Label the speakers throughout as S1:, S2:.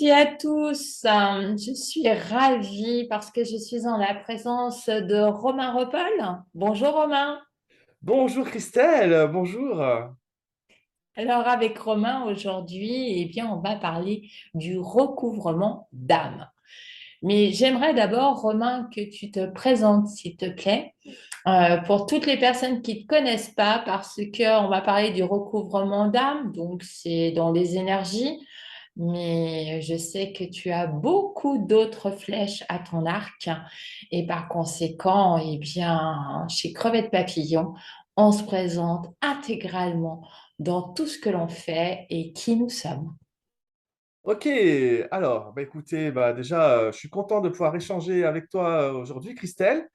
S1: et à tous. Je suis ravie parce que je suis en la présence de Romain Repol. Bonjour Romain.
S2: Bonjour Christelle, bonjour.
S1: Alors avec Romain aujourd'hui, on va parler du recouvrement d'âme. Mais j'aimerais d'abord, Romain, que tu te présentes, s'il te plaît, pour toutes les personnes qui ne te connaissent pas, parce qu'on va parler du recouvrement d'âme, donc c'est dans les énergies. Mais je sais que tu as beaucoup d'autres flèches à ton arc et par conséquent, chez Crevette Papillon, on se présente intégralement dans tout ce que l'on fait et qui nous sommes.
S2: Ok, alors, écoutez, déjà, je suis content de pouvoir échanger avec toi aujourd'hui, Christelle.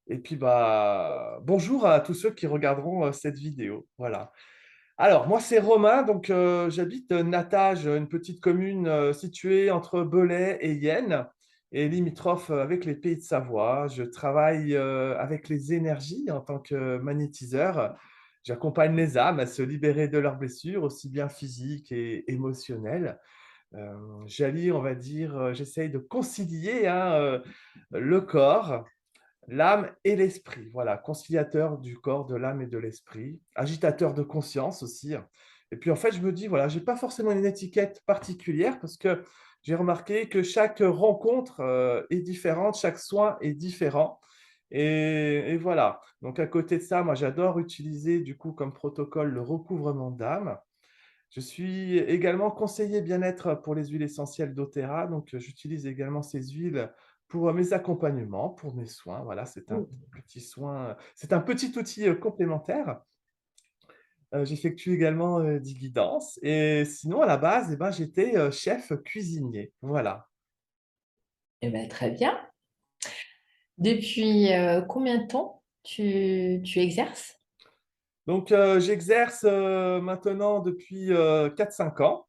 S2: Et puis, bonjour à tous ceux qui regarderont cette vidéo. Voilà. Alors, moi, c'est Romain, donc j'habite Natage, une petite commune située entre Belay et Yenne, et limitrophe avec les Pays de Savoie. Je travaille avec les énergies en tant que magnétiseur. J'accompagne les âmes à se libérer de leurs blessures, aussi bien physiques et émotionnelles. J'allie, on va dire, j'essaye de concilier le corps, l'âme et l'esprit. Voilà, conciliateur du corps, de l'âme et de l'esprit, agitateur de conscience aussi. Et puis en fait, je me dis, voilà, j'ai pas forcément une étiquette particulière parce que j'ai remarqué que chaque rencontre est différente, chaque soin est différent. Et voilà. Donc à côté de ça, moi j'adore utiliser du coup comme protocole le recouvrement d'âme. Je suis également conseiller bien-être pour les huiles essentielles doTERRA, donc j'utilise également ces huiles pour mes accompagnements, pour mes soins. Voilà, c'est un petit soin, c'est un petit outil complémentaire. J'effectue également des guidances et sinon à la base, j'étais chef cuisinier. Voilà.
S1: Eh bien, très bien. Depuis combien de temps tu exerces?
S2: Donc j'exerce maintenant depuis 4-5 ans.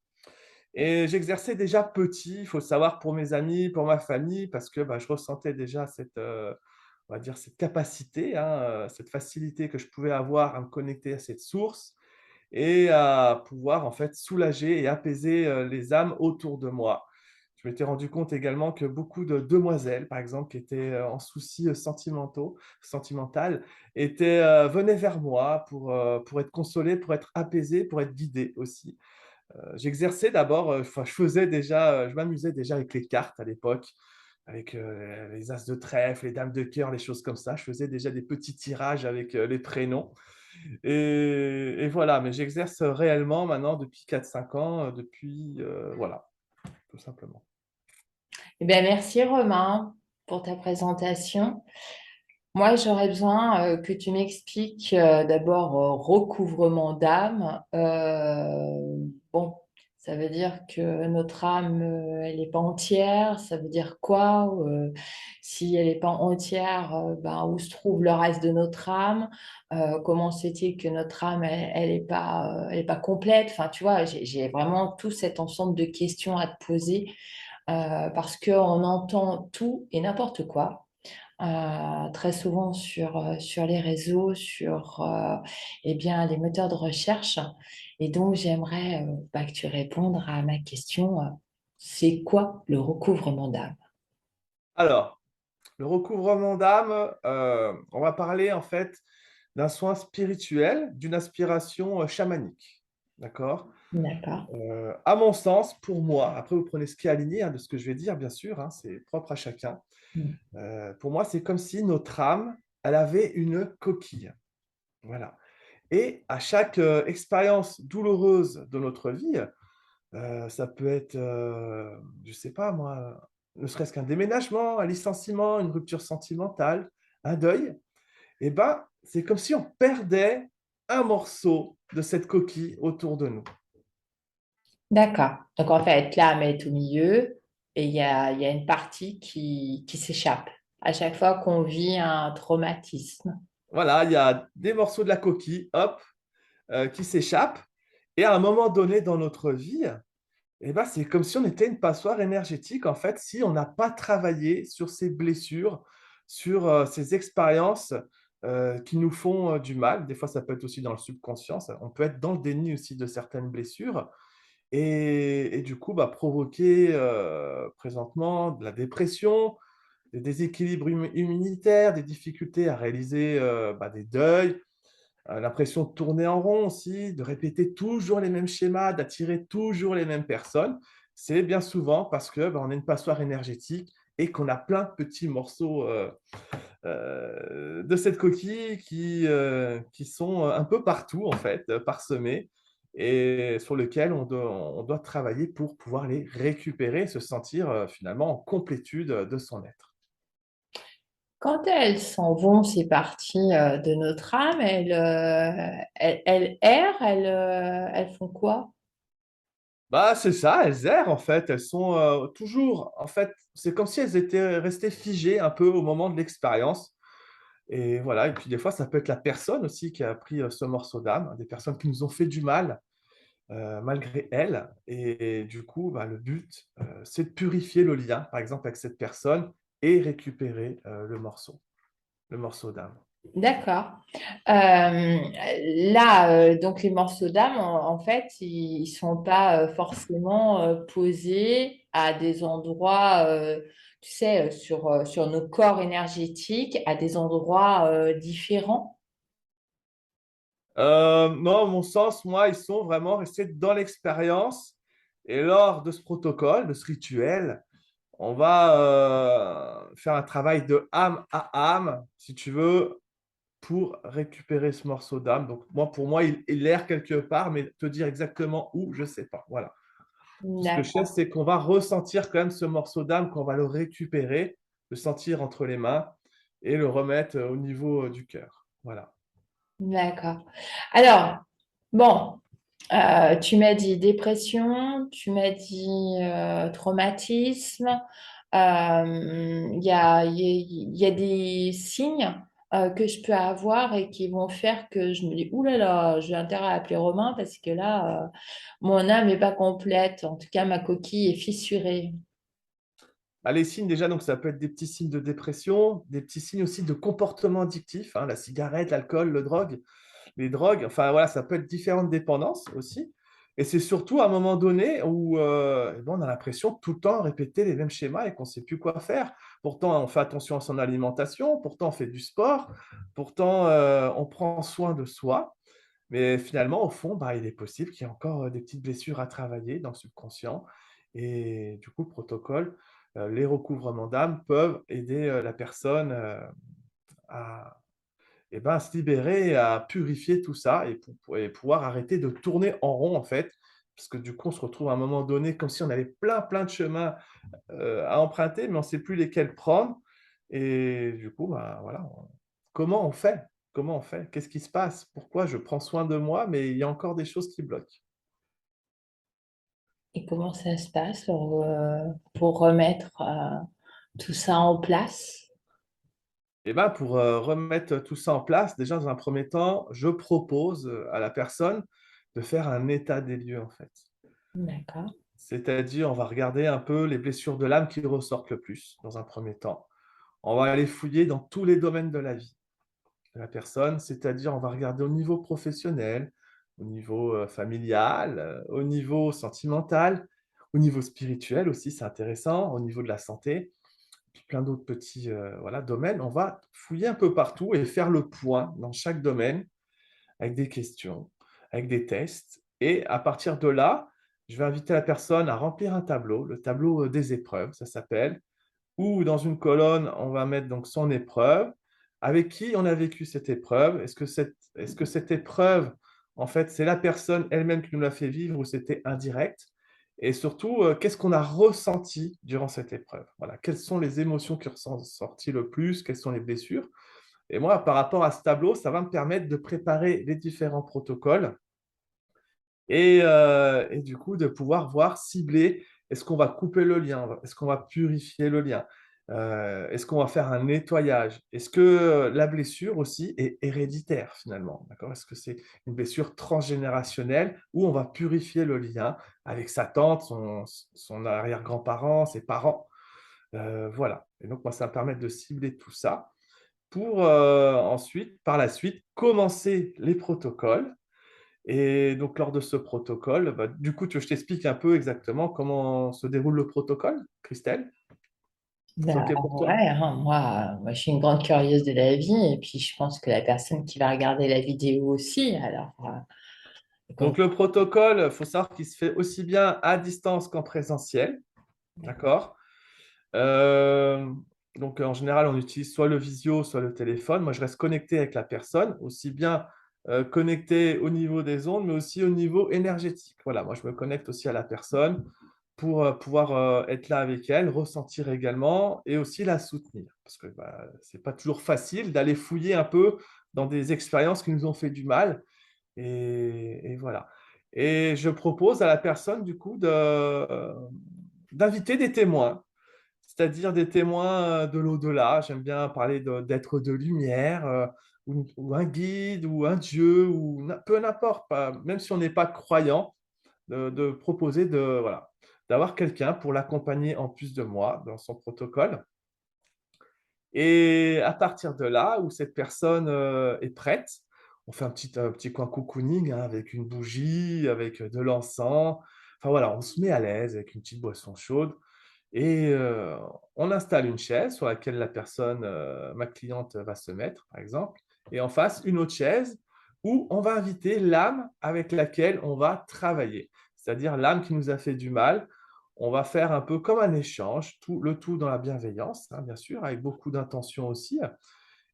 S2: Et j'exerçais déjà petit, il faut savoir, pour mes amis, pour ma famille, parce que je ressentais déjà cette, on va dire, cette capacité, cette facilité que je pouvais avoir à me connecter à cette source et à pouvoir en fait soulager et apaiser les âmes autour de moi. Je m'étais rendu compte également que beaucoup de demoiselles, par exemple, qui étaient en soucis sentimentales, venaient vers moi pour être consolées, pour être apaisées, pour être guidées aussi. J'exerçais d'abord, enfin, je m'amusais déjà avec les cartes à l'époque, avec les as de trèfle, les dames de cœur, les choses comme ça. Je faisais déjà des petits tirages avec les prénoms. Et voilà, mais j'exerce réellement maintenant depuis 4-5 ans, voilà, tout simplement.
S1: Eh bien, merci Romain pour ta présentation. Moi, j'aurais besoin que tu m'expliques d'abord recouvrement d'âme. Bon, ça veut dire que notre âme, elle n'est pas entière. Ça veut dire quoi? Si elle n'est pas entière, où se trouve le reste de notre âme? Comment se fait-il que notre âme, elle est pas complète? Enfin, tu vois, j'ai vraiment tout cet ensemble de questions à te poser parce qu'on entend tout et n'importe quoi très souvent sur les réseaux, les moteurs de recherche. Et donc, j'aimerais que tu répondes à ma question, c'est quoi le recouvrement d'âme?
S2: Alors, le recouvrement d'âme, on va parler en fait d'un soin spirituel, d'une aspiration chamanique. D'accord?
S1: D'accord.
S2: À mon sens, pour moi, après vous prenez ce qui est aligné de ce que je vais dire, bien sûr, c'est propre à chacun.
S1: Mm.
S2: Pour moi, c'est comme si notre âme, elle avait une coquille. Voilà. Et à chaque expérience douloureuse de notre vie, ça peut être, je ne sais pas moi, ne serait-ce qu'un déménagement, un licenciement, une rupture sentimentale, un deuil, et c'est comme si on perdait un morceau de cette coquille autour de nous.
S1: D'accord. Donc, en fait, l'âme est au milieu et il y a une partie qui s'échappe à chaque fois qu'on vit un traumatisme.
S2: Voilà, il y a des morceaux de la coquille, hop, qui s'échappent. Et à un moment donné dans notre vie, c'est comme si on était une passoire énergétique, en fait, si on n'a pas travaillé sur ces blessures, sur ces expériences qui nous font du mal. Des fois, ça peut être aussi dans le subconscient. On peut être dans le déni aussi de certaines blessures. et du coup bah, provoquer présentement de la dépression, des déséquilibres immunitaires, des difficultés à réaliser bah, des deuils, l'impression de tourner en rond aussi, de répéter toujours les mêmes schémas, d'attirer toujours les mêmes personnes. C'est bien souvent parce que bah, on a une passoire énergétique et qu'on a plein de petits morceaux de cette coquille qui sont un peu partout, en fait, parsemés, et sur lesquels on doit travailler pour pouvoir les récupérer, se sentir finalement en complétude de son être.
S1: Quand elles s'en vont, ces parties de notre âme, elles errent, elles font quoi?
S2: Bah, c'est ça, elles errent en fait, elles sont toujours, en fait, c'est comme si elles étaient restées figées un peu au moment de l'expérience. Et voilà, et puis des fois, ça peut être la personne aussi qui a pris ce morceau d'âme, des personnes qui nous ont fait du mal, malgré elles. Et du coup, bah, le but, c'est de purifier le lien, par exemple, avec cette personne et récupérer le morceau d'âme.
S1: D'accord. Là, donc les morceaux d'âme, en fait, ils sont pas forcément posés à des endroits, tu sais, sur nos corps énergétiques, à des endroits différents.
S2: Non, à mon sens, moi, ils sont vraiment restés dans l'expérience. Et lors de ce protocole, de ce rituel, on va faire un travail de âme à âme, si tu veux, pour récupérer ce morceau d'âme. Donc, moi, pour moi, il erre quelque part, mais te dire exactement où, je ne sais pas. Voilà. Tout ce que je sais,
S1: D'accord.
S2: c'est qu'on va ressentir quand même ce morceau d'âme, qu'on va le récupérer, le sentir entre les mains et le remettre au niveau du cœur. Voilà.
S1: D'accord. Alors, bon, tu m'as dit dépression, tu m'as dit traumatisme. Il y a des signes que je peux avoir et qui vont faire que je me dis, ouh là là, j'ai intérêt à appeler Romain parce que là, mon âme n'est pas complète. En tout cas, ma coquille est fissurée.
S2: Ah, les signes, déjà, donc ça peut être des petits signes de dépression, des petits signes aussi de comportement addictif, hein, la cigarette, l'alcool, les drogues, enfin voilà, ça peut être différentes dépendances aussi. Et c'est surtout à un moment donné où eh ben, on a l'impression de tout le temps répéter les mêmes schémas et qu'on ne sait plus quoi faire. Pourtant, on fait attention à son alimentation, pourtant on fait du sport, pourtant on prend soin de soi. Mais finalement, au fond, bah, il est possible qu'il y ait encore des petites blessures à travailler dans le subconscient. Et du coup, le protocole, les recouvrements d'âme peuvent aider la personne à, eh ben, à se libérer, à purifier tout ça et pouvoir arrêter de tourner en rond, en fait. Parce que du coup, on se retrouve à un moment donné comme si on avait plein de chemins à emprunter, mais on ne sait plus lesquels prendre. Et du coup, bah, voilà, comment on fait? Comment on fait? Qu'est-ce qui se passe? Pourquoi je prends soin de moi, mais il y a encore des choses qui bloquent?
S1: Et comment ça se passe pour remettre tout ça en place?
S2: Et ben, pour remettre tout ça en place, déjà, dans un premier temps, je propose à la personne de faire un état des lieux, en fait.
S1: D'accord.
S2: C'est-à-dire, on va regarder un peu les blessures de l'âme qui ressortent le plus, dans un premier temps. On va aller fouiller dans tous les domaines de la vie de la personne, c'est-à-dire, on va regarder au niveau professionnel, au niveau familial, au niveau sentimental, au niveau spirituel aussi, c'est intéressant, au niveau de la santé, puis plein d'autres petits voilà, domaines. On va fouiller un peu partout et faire le point dans chaque domaine avec des questions, avec des tests. Et à partir de là, je vais inviter la personne à remplir un tableau, le tableau des épreuves, ça s'appelle, où dans une colonne, on va mettre donc son épreuve, avec qui on a vécu cette épreuve. Est-ce que cette épreuve, en fait, c'est la personne elle-même qui nous l'a fait vivre ou c'était indirect? Et surtout, qu'est-ce qu'on a ressenti durant cette épreuve? Voilà, quelles sont les émotions qui sont sorties le plus? Quelles sont les blessures? Et moi, par rapport à ce tableau, ça va me permettre de préparer les différents protocoles et du coup, de pouvoir voir, cibler, est-ce qu'on va couper le lien? Est-ce qu'on va purifier le lien? Est-ce qu'on va faire un nettoyage? Est-ce que la blessure aussi est héréditaire finalement? D'accord? Est-ce que c'est une blessure transgénérationnelle où on va purifier le lien avec sa tante, son arrière-grand-parent, ses parents? Voilà. Et donc moi, ça va me permettre de cibler tout ça pour ensuite, par la suite, commencer les protocoles Et donc, lors de ce protocole, bah, du coup, tu veux que je t'explique un peu exactement comment se déroule le protocole, Christelle? C'est
S1: Ben,
S2: OK pour toi?
S1: ouais, hein, moi, je suis une grande curieuse de la vie et puis je pense que la personne qui va regarder la vidéo aussi, alors, comme-
S2: Donc, le protocole, il faut savoir qu'il se fait aussi bien à distance qu'en présentiel. D'accord? Euh, donc, en général, on utilise soit le visio, soit le téléphone. Moi, je reste connecté avec la personne, aussi bien connecté au niveau des ondes, mais aussi au niveau énergétique. Voilà, moi, je me connecte aussi à la personne pour pouvoir être là avec elle, ressentir également et aussi la soutenir. Parce que bah, ce n'est pas toujours facile d'aller fouiller un peu dans des expériences qui nous ont fait du mal. Et voilà. Et je propose à la personne, du coup, d'inviter des témoins, c'est-à-dire des témoins de l'au-delà. J'aime bien parler d'êtres de lumière, ou un guide, ou un dieu, ou peu n'importe, même si on n'est pas croyant, de proposer voilà, d'avoir quelqu'un pour l'accompagner en plus de moi dans son protocole. Et à partir de là, où cette personne est prête, on fait un petit coin cocooning, hein, avec une bougie, avec de l'encens. Enfin voilà, on se met à l'aise avec une petite boisson chaude et on installe une chaise sur laquelle la personne, ma cliente, va se mettre, par exemple, et en face, une autre chaise où on va inviter l'âme avec laquelle on va travailler, c'est-à-dire l'âme qui nous a fait du mal. On va faire un peu comme un échange, le tout dans la bienveillance, hein, bien sûr, avec beaucoup d'intention aussi.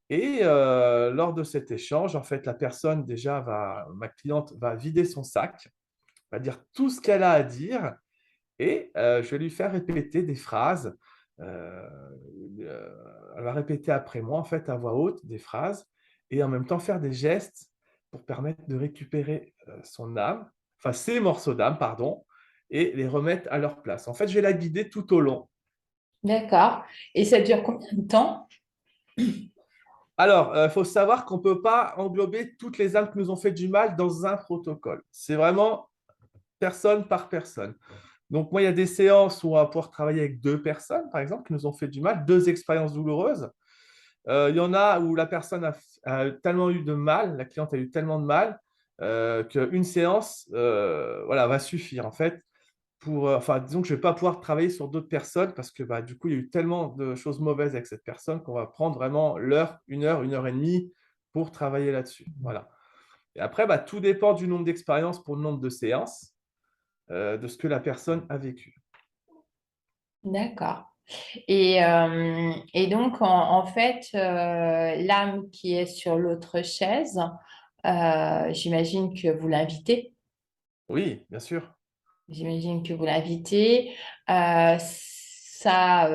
S2: Et lors de cet échange, en fait, la personne déjà ma cliente va vider son sac, va dire tout ce qu'elle a à dire, et je vais lui faire répéter des phrases. Euh, Elle va répéter après moi, en fait, à voix haute, des phrases, et en même temps faire des gestes pour permettre de récupérer son âme, enfin ses morceaux d'âme, pardon, et les remettre à leur place. En fait, je vais la guider tout au long.
S1: D'accord. Et ça dure combien de temps?
S2: Alors, il faut savoir qu'on ne peut pas englober toutes les âmes qui nous ont fait du mal dans un protocole. C'est vraiment personne par personne. Donc, moi, il y a des séances où on va pouvoir travailler avec deux personnes, par exemple, qui nous ont fait du mal, deux expériences douloureuses. Il y en a où la personne a tellement eu de mal, la cliente a eu tellement de mal, qu'une séance voilà, va suffire, en fait. Enfin, disons que je ne vais pas pouvoir travailler sur d'autres personnes parce que bah, du coup, il y a eu tellement de choses mauvaises avec cette personne qu'on va prendre vraiment l'heure, une heure et demie pour travailler là-dessus. Voilà. Et après, bah, tout dépend du nombre d'expériences pour le nombre de séances, de ce que la personne a vécu.
S1: D'accord. Et donc, en fait, l'âme qui est sur l'autre chaise, j'imagine que vous l'invitez.
S2: Oui, bien sûr.
S1: J'imagine que vous l'invitez. Ça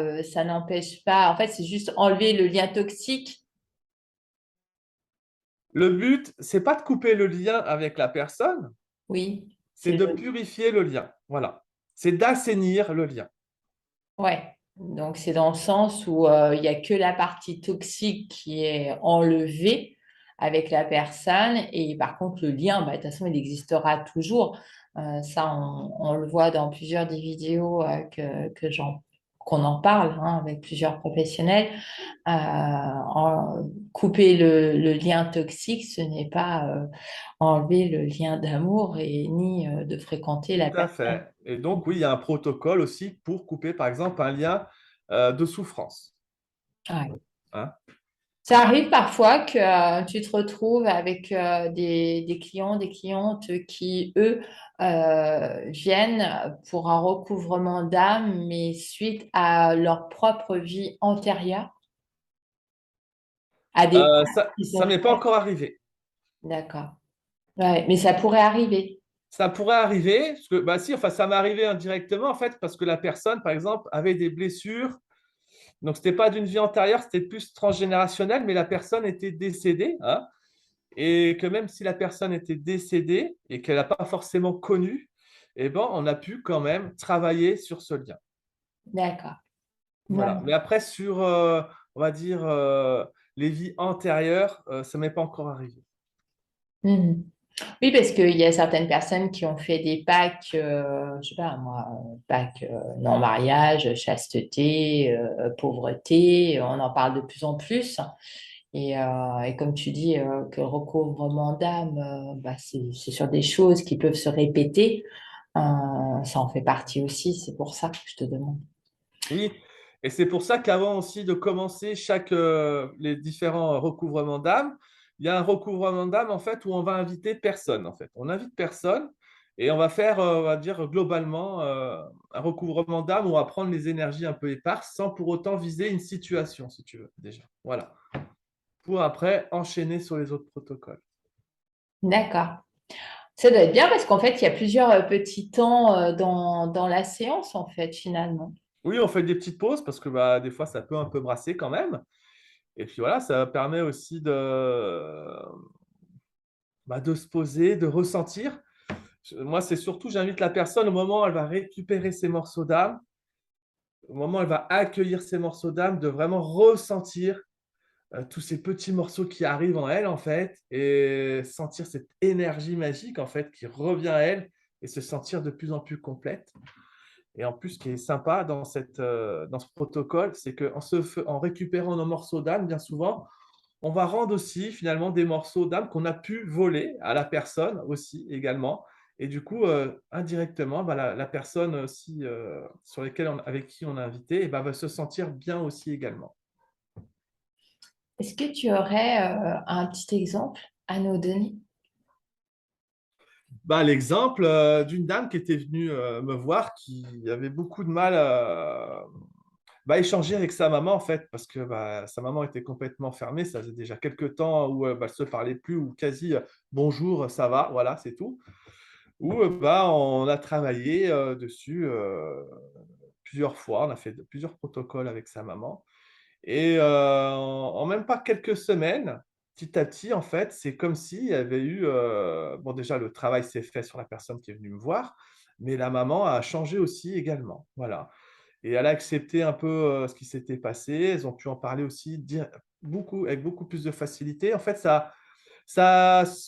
S1: n'empêche pas. En fait, c'est juste enlever le lien toxique.
S2: Le but, c'est pas de couper le lien avec la personne,
S1: Oui,
S2: c'est
S1: c'est
S2: de
S1: le.
S2: purifier le lien. Voilà. C'est d'assainir le lien.
S1: Ouais. Donc, c'est dans le sens où il n'y a que la partie toxique qui est enlevée avec la personne. Et par contre, le lien, bah, de toute façon, il existera toujours. Ça, on le voit dans plusieurs des vidéos qu'on en parle, hein, avec plusieurs professionnels. Couper le lien toxique, ce n'est pas enlever le lien d'amour et ni de fréquenter la
S2: Tout à
S1: personne.
S2: fait. Et donc, oui, il y a un protocole aussi pour couper, par exemple, un lien de souffrance.
S1: Ouais.
S2: Hein.
S1: Ça arrive parfois que tu te retrouves avec des clients, des clientes qui, eux, viennent pour un recouvrement d'âme, mais suite à leur propre vie antérieure, à des peurs qu'ils
S2: Ça
S1: ont
S2: m'est pas
S1: fait.
S2: encore arrivé.
S1: D'accord. Ouais, mais ça pourrait arriver.
S2: Ça pourrait arriver, parce que, bah si, enfin, ça m'est arrivé indirectement, en fait, parce que la personne, par exemple, avait des blessures. Donc, ce n'était pas d'une vie antérieure, c'était plus transgénérationnel, mais la personne était décédée, hein. Et que même si la personne était décédée et qu'elle n'a pas forcément connu, eh ben, on a pu quand même travailler sur ce lien.
S1: D'accord.
S2: Voilà.
S1: Ouais.
S2: Mais après, sur, on va dire, les vies antérieures, ça ne m'est pas encore arrivé.
S1: Mhm. Oui, parce qu'il y a certaines personnes qui ont fait des packs, je sais pas moi, packs non-mariage, chasteté, pauvreté, on en parle de plus en plus. Et comme tu dis que le recouvrement d'âme, bah, c'est sur des choses qui peuvent se répéter. Ça en fait partie aussi, c'est pour ça que je te demande.
S2: Oui, et c'est pour ça qu'avant aussi de commencer les différents recouvrements d'âme, il y a un recouvrement d'âme en fait où on va inviter personne en fait. On invite personne et on va faire, on va dire globalement, un recouvrement d'âme où on va prendre les énergies un peu éparses sans pour autant viser une situation, si tu veux, déjà. Voilà. Pour après enchaîner sur les autres protocoles.
S1: D'accord. Ça doit être bien parce qu'en fait, il y a plusieurs petits temps dans la séance, en fait, finalement.
S2: Oui, on fait des petites pauses parce que bah, des fois, ça peut un peu brasser quand même. Et puis voilà, ça permet aussi de se poser, de ressentir. Moi, c'est surtout, j'invite la personne au moment où elle va récupérer ses morceaux d'âme, au moment où elle va accueillir ses morceaux d'âme, de vraiment ressentir tous ces petits morceaux qui arrivent en elle, en fait, et sentir cette énergie magique, en fait, qui revient à elle et se sentir de plus en plus complète. Et en plus, ce qui est sympa dans ce protocole, c'est en récupérant nos morceaux d'âme, bien souvent, on va rendre aussi finalement des morceaux d'âme qu'on a pu voler à la personne aussi également. Et du coup, indirectement, bah, la personne aussi avec qui on a invité eh ben, va se sentir bien aussi également.
S1: Est-ce que tu aurais un petit exemple à nous donner?
S2: Bah, l'exemple d'une dame qui était venue me voir, qui avait beaucoup de mal à échanger avec sa maman, en fait, parce que bah, sa maman était complètement fermée. Ça faisait déjà quelques temps où bah, elle ne se parlait plus, ou quasi bonjour, ça va, voilà, c'est tout. Où bah, on a travaillé dessus plusieurs fois. On a fait plusieurs protocoles avec sa maman. Et en même pas quelques semaines, petit à petit, en fait, c'est comme s'il y avait eu, bon, déjà, le travail s'est fait sur la personne qui est venue me voir, mais la maman a changé aussi également. Voilà. Et elle a accepté un peu ce qui s'était passé. Elles ont pu en parler aussi avec beaucoup plus de facilité. En fait,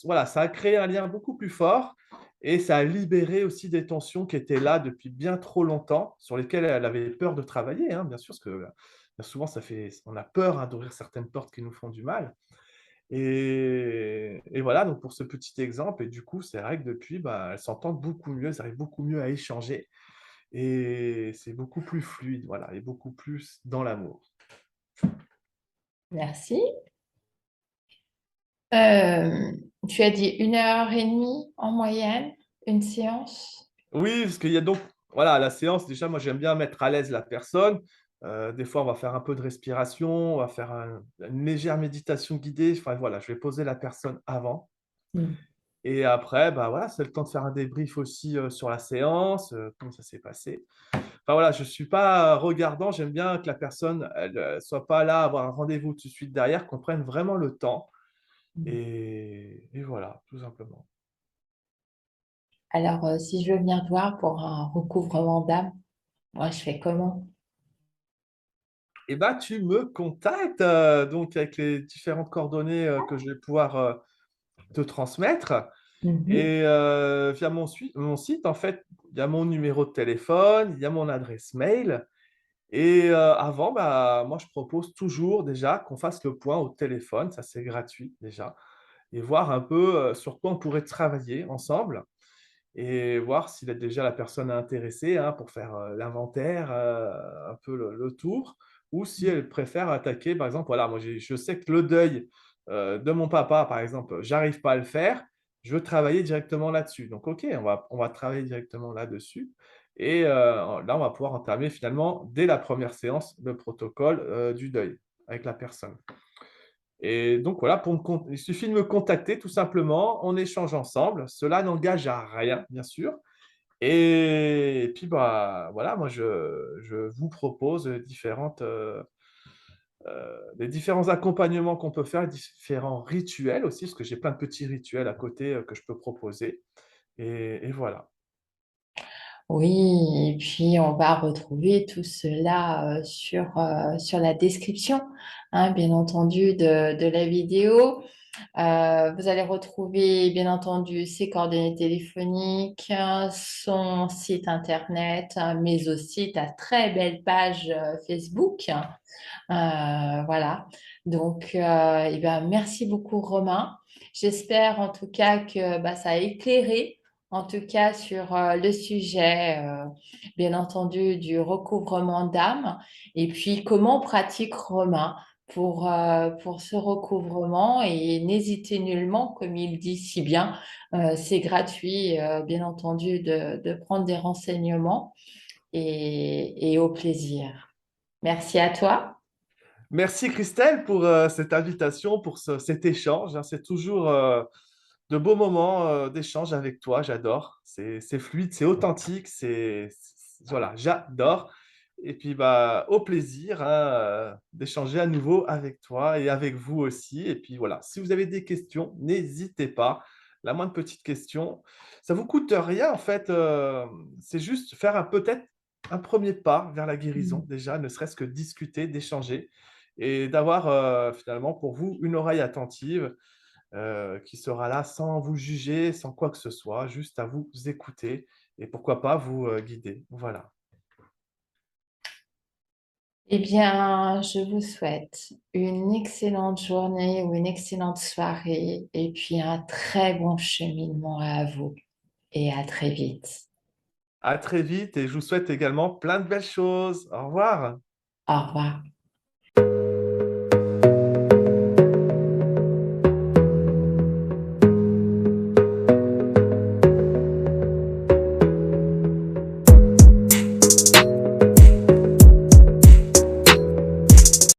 S2: voilà, ça a créé un lien beaucoup plus fort et ça a libéré aussi des tensions qui étaient là depuis bien trop longtemps, sur lesquelles elle avait peur de travailler, hein, bien sûr, parce que bien souvent, on a peur hein, d'ouvrir certaines portes qui nous font du mal. Et voilà, donc pour ce petit exemple, et du coup, c'est vrai que depuis, bah, elles s'entendent beaucoup mieux, elles arrivent beaucoup mieux à échanger et c'est beaucoup plus fluide, voilà, et beaucoup plus dans l'amour.
S1: Merci. Euh, Tu as dit 1 heure et demie en moyenne, une séance.
S2: Oui, parce qu'il y a donc, voilà, la séance, déjà, moi, j'aime bien mettre à l'aise la personne. Des fois, on va faire un peu de respiration, on va faire une légère méditation guidée. Enfin, voilà, je vais poser la personne avant.
S1: Mm.
S2: Et après, bah, voilà, c'est le temps de faire un débrief aussi sur la séance, comment ça s'est passé. Enfin, voilà, je ne suis pas regardant. J'aime bien que la personne, elle ne soit pas là, avoir un rendez-vous tout de suite derrière, qu'on prenne vraiment le temps. Et voilà, tout simplement.
S1: Alors, si je veux venir te voir pour un recouvrement d'âme, moi, je fais comment?
S2: Et bah, tu me contactes donc avec les différentes coordonnées que je vais pouvoir te transmettre.
S1: Mhm.
S2: Et via mon site, en fait, il y a mon numéro de téléphone, il y a mon adresse mail. Et avant, bah, moi, je propose toujours déjà qu'on fasse le point au téléphone, ça c'est gratuit déjà, et voir un peu sur quoi on pourrait travailler ensemble et voir si déjà la personne est intéressée hein, pour faire l'inventaire, un peu le tour, ou si elle préfère attaquer, par exemple, voilà, moi je sais que le deuil de mon papa, par exemple, j'arrive pas à le faire, je veux travailler directement là-dessus. Donc, ok, on va travailler directement là-dessus. Et là, on va pouvoir entamer finalement, dès la première séance, le protocole du deuil avec la personne. Et donc voilà, il suffit de me contacter tout simplement, on échange ensemble. Cela n'engage à rien, bien sûr. Et puis bah voilà, moi je vous propose les différents accompagnements qu'on peut faire, les différents rituels aussi, parce que j'ai plein de petits rituels à côté que je peux proposer. Et voilà.
S1: Oui, et puis on va retrouver tout cela sur la description, hein, bien entendu, de la vidéo. Vous allez retrouver, bien entendu, ses coordonnées téléphoniques, son site internet, mais aussi ta très belle page Facebook. Voilà. Donc, eh ben, merci beaucoup, Romain. J'espère en tout cas que bah, ça a éclairé, en tout cas sur le sujet, bien entendu, du recouvrement d'âme et puis comment on pratique, Romain, pour ce recouvrement. Et n'hésitez nullement, comme il dit si bien, c'est gratuit, bien entendu, de prendre des renseignements et au plaisir. Merci à toi.
S2: Merci Christelle pour cette invitation, pour cet échange, hein. C'est toujours de beaux moments d'échange avec toi. J'adore. C'est fluide, c'est authentique. Voilà, j'adore. Et puis bah au plaisir, hein, d'échanger à nouveau avec toi et avec vous aussi. Et puis voilà, si vous avez des questions, n'hésitez pas. La moindre petite question, ça vous coûte rien en fait. C'est juste faire peut-être un premier pas vers la guérison déjà, ne serait-ce que discuter, d'échanger et d'avoir finalement pour vous une oreille attentive qui sera là sans vous juger, sans quoi que ce soit, juste à vous écouter et pourquoi pas vous guider. Voilà.
S1: Eh bien, je vous souhaite une excellente journée ou une excellente soirée et puis un très bon cheminement à vous et à très vite.
S2: À très vite et je vous souhaite également plein de belles choses. Au revoir.
S1: Au revoir.